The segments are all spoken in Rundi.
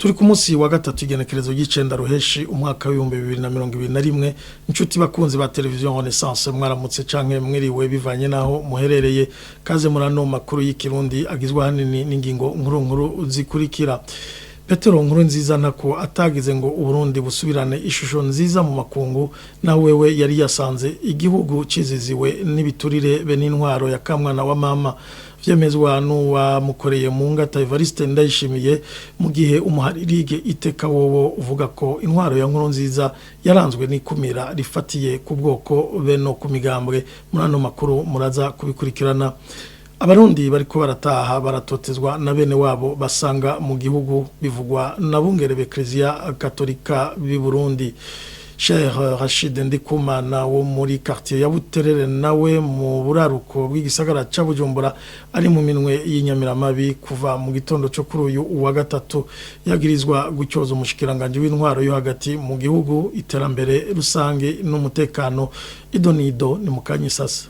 turi ku munsi wa gatatu igenekerezo y'icenda ruheshi umwaka wa 2021 inshuti bakunzi ba televiziyo Renaissance mwaramutse canke mwiriwe bivanye naho muherereye kaze murano makuru y'ikirundi agizwe hanini n'ingingo nkuru zikurikira. Petero Nkurunziza ntako atagize ngo Uburundi busubirane ishusho nziza mu makungu na wewe yari yasanze igihugu ciziziwe n'ibiturire be n'intwaro ya kamwana wa mama vyemezwa n'uwa mukoreye mu ngata Evariste Ndayishimiye mu gihe umuharirige iteka wowo uvuga ko intwaro ya Nkurunziza yaranzwe n'ikumira rifatiye ku bwoko be no ku migambwe. Murano makuru muraza kubikurikirana. Abarundi bariko barataha baratotezwa na bene wabo basanga mu gihugu bivugwa na bungere b'Eklezia Katolika b'i Burundi. Sheikh Rashid Ndikumana wo muri quartier ya Buterere nawe mu buraruko bw'igisagara ca Bujumbura ari mu minwe y'inyamiramabi kuva mu gitondo cyo kuri uyu wa gatatu yagirizwa gucyoza umushikiranganje w'intwaro yo hagati mu gihugu iterambere rusange n'umutekano. Idonido ni mukanyisasa.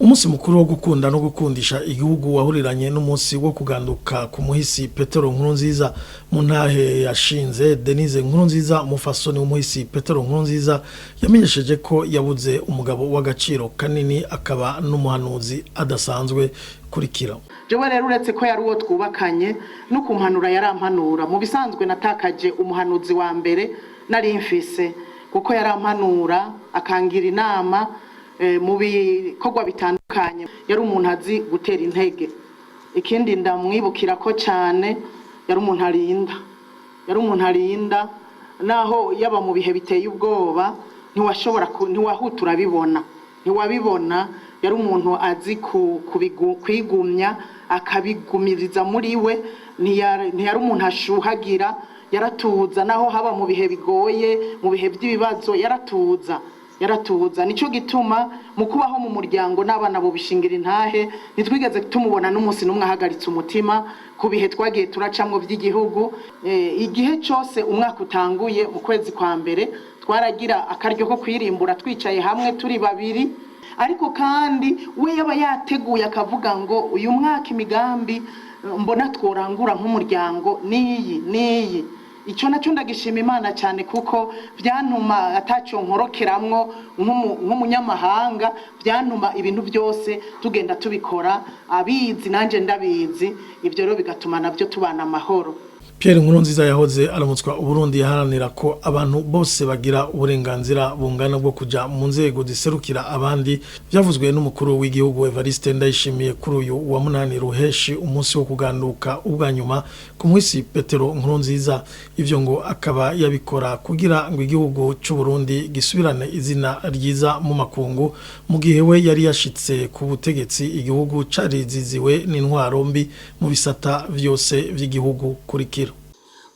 Umunsi mukuru wo gukunda no gukundisha igihugu wahuriranye n'umunsi wo kuganduka ku muhisi Petero Nkurunziza mu ntahe yashinze. Denise Nkurunziza mufasoni w'umuhisi Petero Nkurunziza yamenyesheje ko yabuze umugabo w'agaciro kanini akaba n'umuhanuzi adasanzwe kurikira. Jewe rero uretse ko yari uwo twubakanye no kumpanura yarampanura mu bisanzwe natakaje umuhanuzi wa mbere nari mfise kuko yarampanura akangira inama mu bikorwa bitandukanye. Yari umuntu azi gutera intege. Ikindi ndamwibukira ko cyane yari umuntu arinda naho yaba mu bihe biteye ubwoba ntiwahutura ntiwabibona. Yari umuntu azi kwigumya akabigumiriza muri we. Ntiyari umuntu ashuhagira, yaratuza naho haba mu bihe bigoye, mu bihe by'ibibazo yaratuza. Nico gituma mu kubaho mu muryango n'abana bo bishingira intahe nitwigeze tumubona n'umunsi numwe ahagaritse umutima ku bihe twagiye turacamwe by'igihugu. Igihe cyose umwaka utanguye mu kwezi kwa mbere twaragira akaryo ko kwirimbura twicaye hamwe turi babiri, ariko kandi we yaba yateguye akavuga ngo uyu mwaka imigambi mbona tworangura nk'umuryango niyi. Ico naco ndagishima Imana cyane kuko byantuma ataco nkorokeramwo nk'umunyamahanga, byantuma ibintu byose tugenda tubikora abizi nanje ndabizi. Ivyo rero bigatuma navyo tubana amahoro. Pierre Nkurunziza yahoze aramutswa Uburundi yaharanira ko abantu bose bagira uburenganzira bungana bwo kuja mu nzego ziserukira abandi. Byavuzwe n'umukuru w'igihugu Evariste Ndayishimiye kuri uyu wa 8 ruheshi umunsi wo kuganduka ubwa nyuma ku muhisi Petero Nkurunziza. Ivyo ngo akaba yabikora kugira ngo igihugu cy'u Burundi gisubirane izina ryiza mu makungu mu gihe we yari yashitse ku butegetsi igihugu cariziziwe n'intwaro mbi mu bisata vyose vy'igihugu kurikira.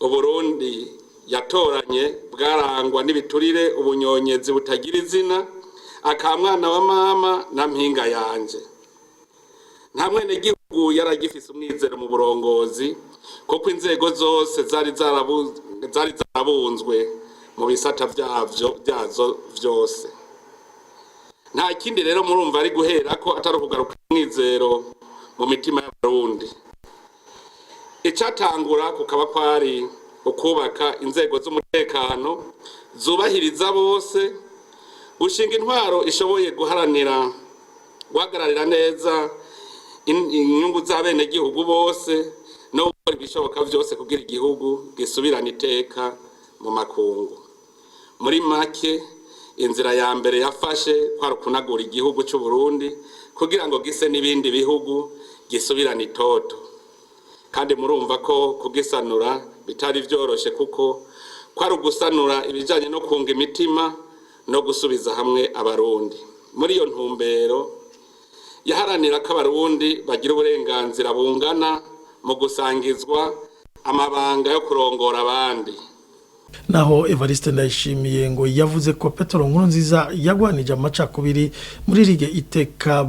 Uburundi yatoranye bwarangwa n'ibiturire, ubunyonyezi butagira izina, akamwana wa mama na mpinga yanje. Nta mwene gihugu yaragifise umwizero mu burongozi kuko inzego zose zari zarabunzwe mu bisata byazo vyose. Nta kindi rero murumva ari guhera ko atari kugaruka umwizero mu mitima y'abarundi. Icatangura kukaba kwari ukubaka inzego z'umutekano zubahiriza bose, gushinga intwaro ishoboye guhagararira neza inyungu z'abene gihugu bose no gukora ibishoboka vyose kugira igihugu gisubirana iteka mu makungu. Muri make inzira ya mbere yafashe kwari kunagura igihugu cy'u Burundi kugira ngo gise n'ibindi bihugu gisubirana itoto. Kandi murumva ko kugisanura bitari vyoroshe kuko kwari ugusanura ibijanye no kunga imitima no gusubiza hamwe abarundi. Muri iyo ntumbero yaharanira ko abarundi bagira uburenganzira bungana mu gusangizwa amabanga yo kurongora abandi. Naho Evariste Ndayishimiye ngo yavuze ko Petero Nkurunziza yagwanije amacakubiri muri lige iteka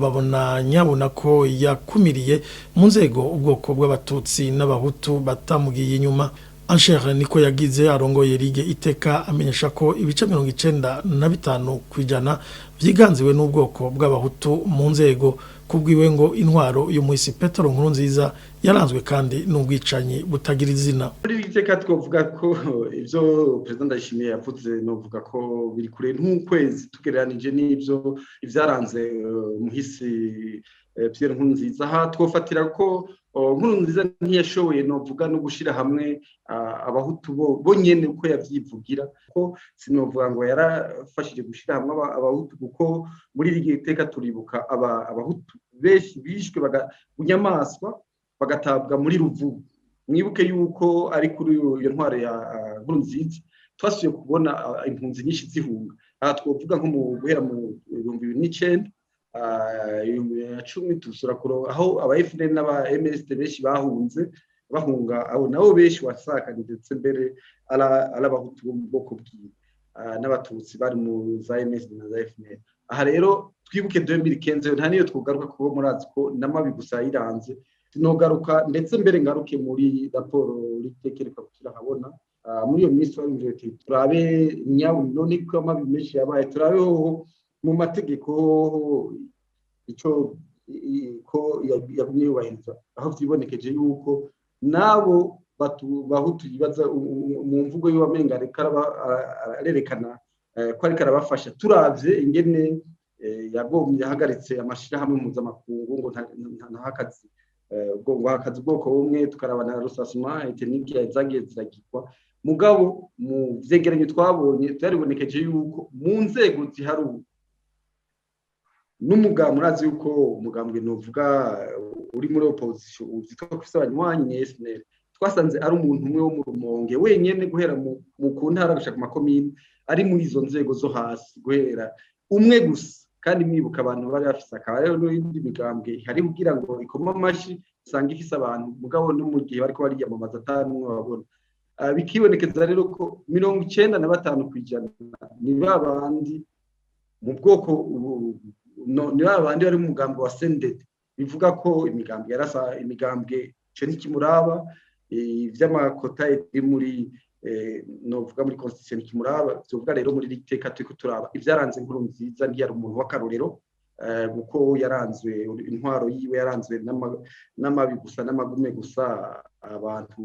nyabona ko yakumiriye mu nzego ubwoko bw'abatutsi n'abahutu batamugiye inyuma. Anshere niko yagize arongoye lige iteka amenyesha ko ibice 95% kwijana vyiganziwe n'ubwoko bw'abahutu mu nzego kubwiwe ngo intwaro yo muhisi Petero Nkurunziza yaranzwe kandi n'ubwicanyi butagira izina. Muri iteka twovuga ko ivyo President Ndayishimiye yavuze novuga ko biri kure nk'ukwezi tugereranije n'ivyo ivyaranze muhisi Pierre Nkurunziza. Aha twofatira ko Nkurunziza ntiyashoboye novuga no gushira hamwe abahutu bo nyene uko yavyivugira, ko sinovuga ngo yarafashije gushira hamwe abahutu, kuko muri iri iteka turibuka abahutu benshi bishwe bunyamaswa bagatabwa muri Ruvubu. Mwibuke yuko ari kuri iyo ntwaro ya Nkurunziza twasuye kubona impunzi nyinshi zihunga. Aha twovuga nko mu guhera mu 2009 10 tusura kuro aho aba FNL n'aba MSD benshi bahunga abo nabo benshi wasakanye ndetse mbere alabahutu mu bwoko bwiwe n'abatutsi bari mu za MSD na za FNL. Aha rero twibuke 2015 nta niyo twugaruka kubo murazi ko namabi gusa yiranze, nogaruka ndetse mbere ngaruke muri raporo ritekereka gukira habona muri iyo minsi barumvye turabe nyawo none ko amabi menshi yabaye, turabeho mu mategeko ico ko yagumye yubahiriza, aho vyibonekeje yuko nabo bahutu yibaza mu mvugo y'uwamenga arerekana ko ariko arabafasha. Turavye ingene yagomye yahagaritse amashirahamwe mpuzamakungu ngo ntahakazi ubwoko bumwe, tukarabana na rusasuma etnike zagiye ziragirwa. Mugabo mu vyegeranyo twabonye byaribonekeje yuko mu nzego ziharuwe n'umugabo murazi yuko umugambwe novuga uri muri opposition uzitwa kwisa abanywanyi ni SNL, twasanze ari umuntu umwe wo mu Rumonge wenyene guhera mu kuntara gushaka makomine ari muri izo nzego zo hasi guhera umwe gusa. Kandi mwibuka abantu bari bafise akaba rero n'indi migambwe hari kugira ngo ikoma amashi sanga ifise abantu, mugabo no mu gihe bariko bariyamamaza atanu babona bikibonekeza rero ko 95% ni babandi mu bwoko ni babandi bari mu mugambo wa Sended, bivuga ko imigambwe cyo nikimuraba ivy'amakota iri muri novuga muri constitution kimuraba. Tuvuga rero muri liteka turiko turaba ivyaranze Nkurunziza ntiyari umuntu w'akarorero, kuko yaranzwe intwaro yiwe yaranzwe n'amabi gusa n'amagume gusa. Abantu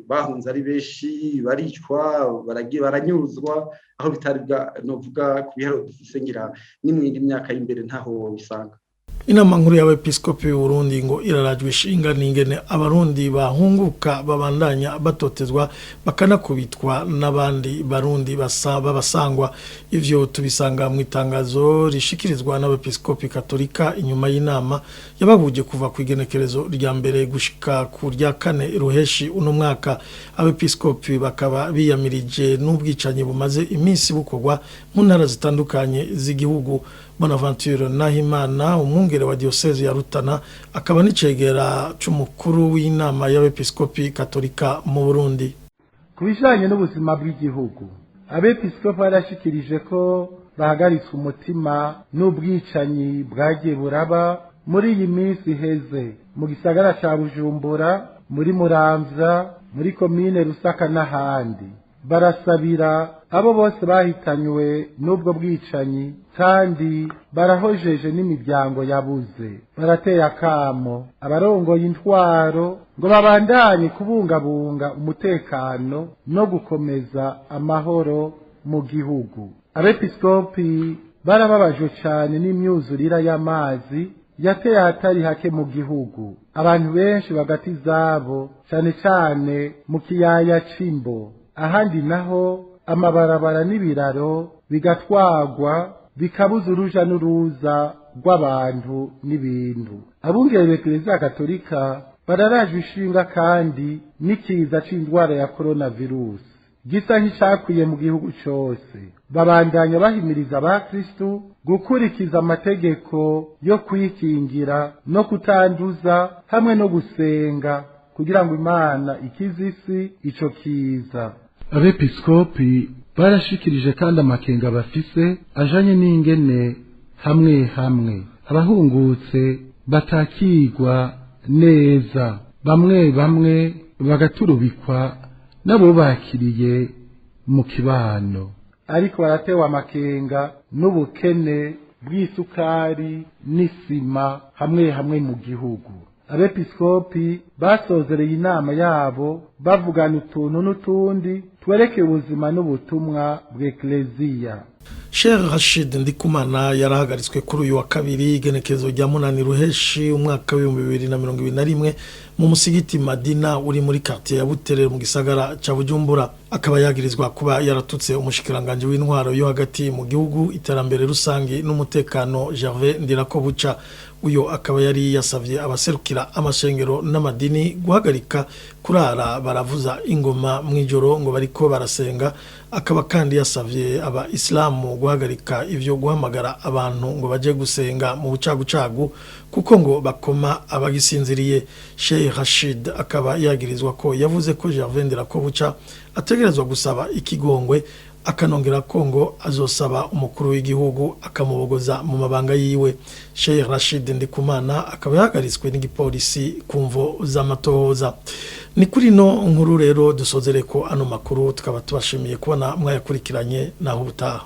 bahunze ari benshi, baricwa, baranyuzwa, aho bitari novuga kubihero dufisengera n'imwindi myaka y'imbere ntaho bisanga. Inama nkuru y'abepiskopi y'u Burundi ngo irarajwe ishinga n'ingene abarundi bahunguka babandanya batotezwa bakanakubitwa n'abandi barundi babasangwa. Ivyo tubisanga mu itangazo rishikirizwa n'abepiskopi katolika inyuma y'inama yababuje kuva ku igenekerezo rya mbere gushika ku rya 4 ruheshi uno mwaka. Abepiskopi bakaba biyamirije n'ubwicanyi bumaze iminsi bukorwa mu ntara zitandukanye z'igihugu. Bonaventure Nahimana umwungere wa diocese ya Rutana akaba n'icegera c'umukuru w'inama y'abepiskopi katolika mu Burundi. Kubijanye n'ubuzima bw'igihugu, abepiskopi barashikirije ko bahagaritse umutima n'ubwicanyi bwagiye buraba muri iyi minsi heze mu gisagara ca Bujumbura, muri Muramvya, muri komine Rusaka n'ahandi. Barasabira abo bose bahitanywe n'ubwo bwicanyi kandi barahojeje n'imiryango yabuze. Barateye akamo abarongoye intwaro ngo babandanye kubungabunga umutekano no gukomeza amahoro mu gihugu. Abepiskopi barababajwe cyane n'imyuzurira y'amazi yateye ahatari hake mu gihugu. Abantu benshi bagati zabo cyane cyane mu kiyaya c'Imbo, ahandi naho amabarabara n'ibiraro bigatwagwa bikabuza uruja n'uruza rw'abantu n'ibintu. Abungere b'Eklezia Katolika bararajwe ishinga kandi n'ikiza c'indwara ya coronavirus gisa nk'icakwiye mu gihugu cose. Babandanya bahimiriza abakristu gukurikiza amategeko yo kwikingira no kutanduza hamwe no gusenga kugira ngo Imana ikize isi ico kiza. Abepiskopi barashikirije kandi amakenga bafise ajanye n'ingene hamwe abahungutse batakigwa neza, bamwe bagaturubikwa nabo bakiriye mu kibano, ariko baratewe amakenga n'ubukene bw'isukari n'isima hamwe hamwe mu gihugu. Abepiskopi basozereye inama yabo bavugana utuntu n'utundi twerekeye ubuzima n'ubutumwa bw'Ekleziya. Sheikh Rashid Ndikumana yarahagaritswe kuri uyu wa kabiri igenekerezo rya 8 Ruheshi umwaka wa 2021 mu musigiti Madina uri muri quartier ya Buterere mu gisagara ca Bujumbura. Akaba yagirizwa kuba yaratutse umushikiranganje w'intwaro yo hagati mu gihugu, iterambere rusangi n'umutekano Gervais Ndirakobuca. Uyo akaba yari yasavye abaserukira amashengero n'amadini guhagarika kurara baravuza ingoma mwijoro ngo bariko barasenga. Akaba kandi yasavye aba Islamu guhagarika ivyo guhamagara abantu ngo baje gusenga mu bucagucagu kuko ngo bakoma abagisinziriye. Sheikh Rashid akaba yagirizwa ko yavuze ko Gervais Ndirakobuca ategerezwa gusaba ikigongwe, akanongera ko ngo azosaba umukuru w'igihugu akamubogoza mu mabanga yiwe. Sheikh Rashid Ndikumana akaba yahagaritswe n'igipolisi kumvo z'amatohoza. Ni kuri no nkuru rero dusozereko ano makuru, tukaba tubashimiye kubona mwayakurikiranye naho ubutaha.